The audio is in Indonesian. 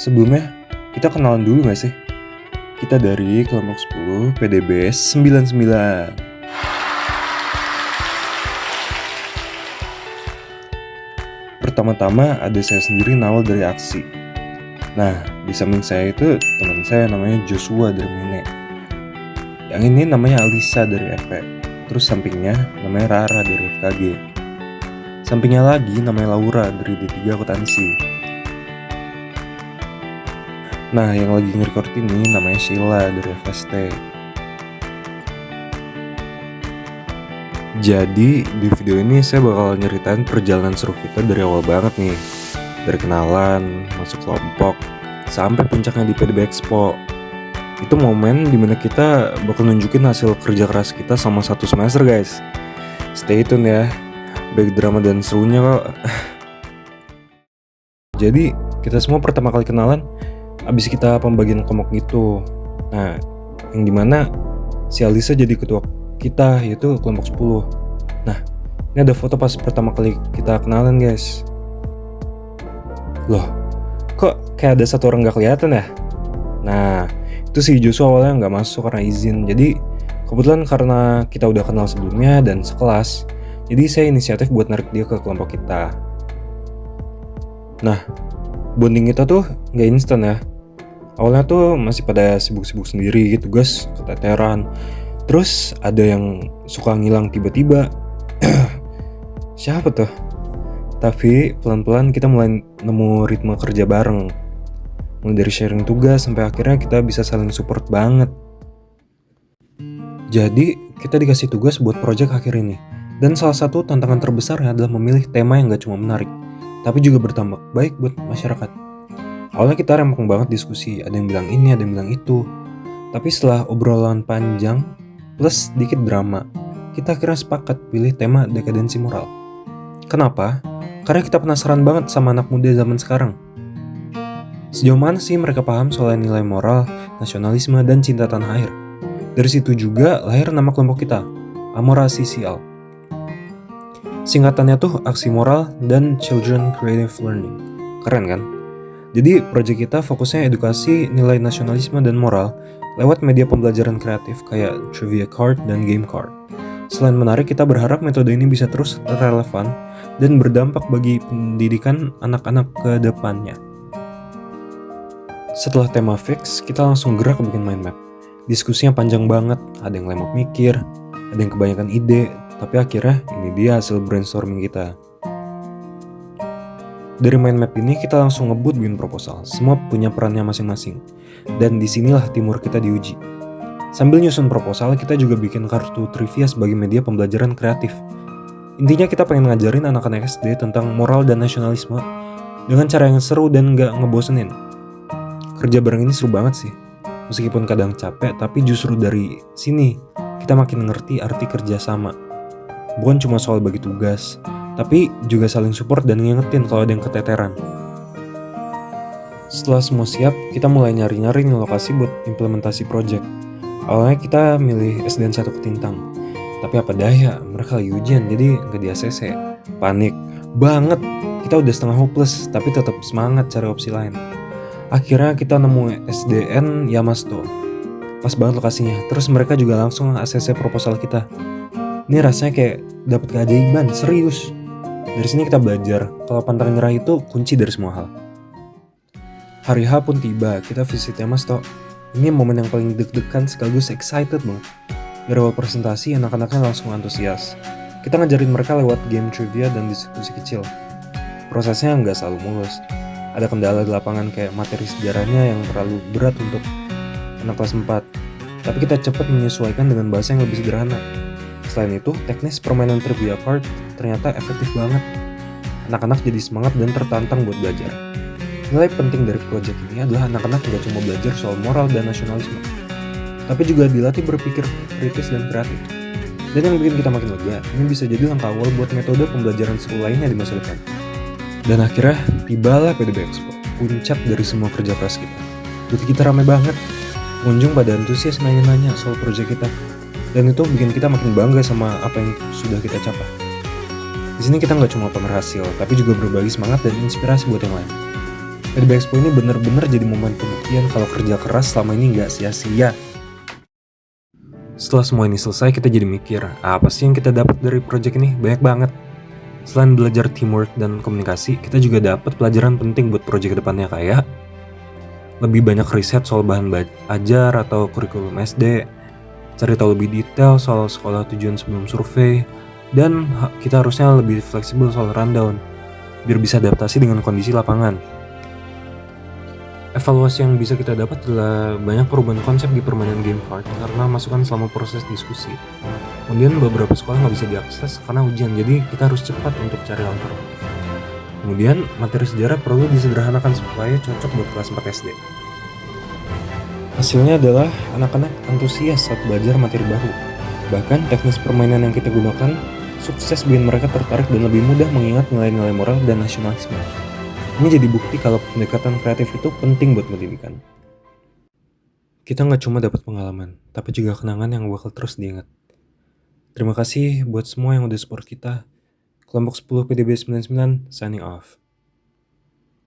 Sebelumnya, kita kenalan dulu gak sih? Kita dari kelompok 10 PDB 99. Pertama-tama ada saya sendiri, Nawal dari Aksi. Nah, di samping saya itu teman saya namanya Joshua dari Mine. Yang ini namanya Alisa dari EP. Terus sampingnya namanya Rara dari FKG. Sampingnya lagi namanya Laura dari D3 Akuntansi. Nah, yang lagi nge-record ini namanya Sheila dari FST. Jadi, di video ini saya bakal nyeritain perjalanan seru kita dari awal banget nih. Dari kenalan, masuk kelompok, sampai puncaknya di PDB Expo. Itu momen dimana kita bakal nunjukin hasil kerja keras kita selama 1 semester guys. Stay tune ya, baik drama dan serunya kok. Jadi, kita semua pertama kali kenalan abis kita pembagian kelompok gitu. Nah, yang dimana si Alisa jadi ketua kita, yaitu kelompok 10. Nah, ini ada foto pas pertama kali kita kenalan guys. Loh, kok kayak ada satu orang gak kelihatan ya? Nah, itu si Joshua awalnya gak masuk karena izin. Jadi, kebetulan karena kita udah kenal sebelumnya dan sekelas, jadi saya inisiatif buat narik dia ke kelompok kita. Nah, bonding kita tuh gak instan ya. Awalnya tuh masih pada sibuk-sibuk sendiri gitu guys, keteteran. Terus ada yang suka ngilang tiba-tiba. Siapa tuh? Tapi pelan-pelan kita mulai nemu ritme kerja bareng. Mulai dari sharing tugas sampai akhirnya kita bisa saling support banget. Jadi kita dikasih tugas buat project akhir ini. Dan salah satu tantangan terbesarnya adalah memilih tema yang gak cuma menarik, tapi juga berdampak baik buat masyarakat. Awalnya kita rempong banget diskusi, ada yang bilang ini, ada yang bilang itu. Tapi setelah obrolan panjang plus sedikit drama, kita akhirnya sepakat pilih tema dekadensi moral. Kenapa? Karena kita penasaran banget sama anak muda zaman sekarang. Sejauh mana sih mereka paham soal nilai moral, nasionalisme, dan cinta tanah air? Dari situ juga lahir nama kelompok kita, Amora CCL. Singkatannya tuh Aksi Moral dan Children Creative Learning. Keren kan? Jadi proyek kita fokusnya edukasi nilai nasionalisme dan moral lewat media pembelajaran kreatif kayak trivia card dan game card. Selain menarik, kita berharap metode ini bisa terus relevan dan berdampak bagi pendidikan anak-anak ke depannya. Setelah tema fix, kita langsung gerak ke bikin mind map. Diskusinya panjang banget, ada yang lemot mikir, ada yang kebanyakan ide, tapi akhirnya ini dia hasil brainstorming kita. Dari mind map ini kita langsung ngebut bikin proposal. Semua punya perannya masing-masing. Dan disinilah timur kita diuji. Sambil nyusun proposal, kita juga bikin kartu trivia sebagai media pembelajaran kreatif. Intinya kita pengen ngajarin anak-anak SD tentang moral dan nasionalisme dengan cara yang seru dan gak ngebosenin. Kerja bareng ini seru banget sih. Meskipun kadang capek, tapi justru dari sini kita makin ngerti arti kerja sama. Bukan cuma soal bagi tugas, tapi juga saling support dan ngingetin kalau ada yang keteteran. Setelah semua siap, kita mulai nyari-nyari lokasi buat implementasi project. Awalnya kita milih SDN 1 Ketintang. Tapi apa daya, mereka lagi ujian jadi gak di ACC. Panik banget, kita udah setengah hopeless, tapi tetap semangat cari opsi lain. Akhirnya kita nemu SDN Yamasto. Pas banget lokasinya, terus mereka juga langsung ACC proposal kita. Ini rasanya kayak dapet keajaiban, serius. Dari sini kita belajar kalau pantang nyerah itu kunci dari semua hal. Hari H pun tiba, kita visit Yamasto. Ini momen yang paling deg-degan sekaligus excited banget. Dari awal presentasi, anak-anaknya langsung antusias. Kita ngajarin mereka lewat game trivia dan diskusi kecil. Prosesnya nggak selalu mulus. Ada kendala di lapangan kayak materi sejarahnya yang terlalu berat untuk anak kelas 4. Tapi kita cepat menyesuaikan dengan bahasa yang lebih sederhana. Selain itu, teknis permainan trivia card ternyata efektif banget. Anak-anak jadi semangat dan tertantang buat belajar. Nilai penting dari proyek ini adalah anak-anak gak cuma belajar soal moral dan nasionalisme, tapi juga dilatih berpikir kritis dan kreatif. Dan yang bikin kita makin lega, ini bisa jadi langkah awal buat metode pembelajaran seru lainnya di masa depan. Dan akhirnya, tibalah PDB Expo, puncak dari semua kerja keras kita. Booth kita rame banget, pengunjung pada antusias nanya-nanya soal proyek kita. Dan itu bikin kita makin bangga sama apa yang sudah kita capai. Di sini kita nggak cuma pamer hasil, tapi juga berbagi semangat dan inspirasi buat yang lain. PDB Expo ini bener-bener jadi momen pembuktian kalau kerja keras selama ini nggak sia-sia. Setelah semua ini selesai, kita jadi mikir, apa sih yang kita dapat dari project ini? Banyak banget. Selain belajar teamwork dan komunikasi, kita juga dapat pelajaran penting buat project kedepannya kayak lebih banyak riset soal bahan ajar atau kurikulum SD, cari tahu lebih detail soal sekolah tujuan sebelum survei, dan kita harusnya lebih fleksibel soal rundown, biar bisa adaptasi dengan kondisi lapangan. Evaluasi yang bisa kita dapat adalah banyak perubahan konsep di permainan game card karena masukan selama proses diskusi. Kemudian beberapa sekolah nggak bisa diakses karena ujian, jadi kita harus cepat untuk cari alternatif. Kemudian materi sejarah perlu disederhanakan supaya cocok buat kelas 4 SD. Hasilnya adalah anak-anak antusias saat belajar materi baru. Bahkan teknis permainan yang kita gunakan sukses bikin mereka tertarik dan lebih mudah mengingat nilai-nilai moral dan nasionalisme. Ini jadi bukti kalau pendekatan kreatif itu penting buat pendidikan. Kita nggak cuma dapat pengalaman, tapi juga kenangan yang bakal terus diingat. Terima kasih buat semua yang udah support kita. Kelompok 10 PDB 99 signing off.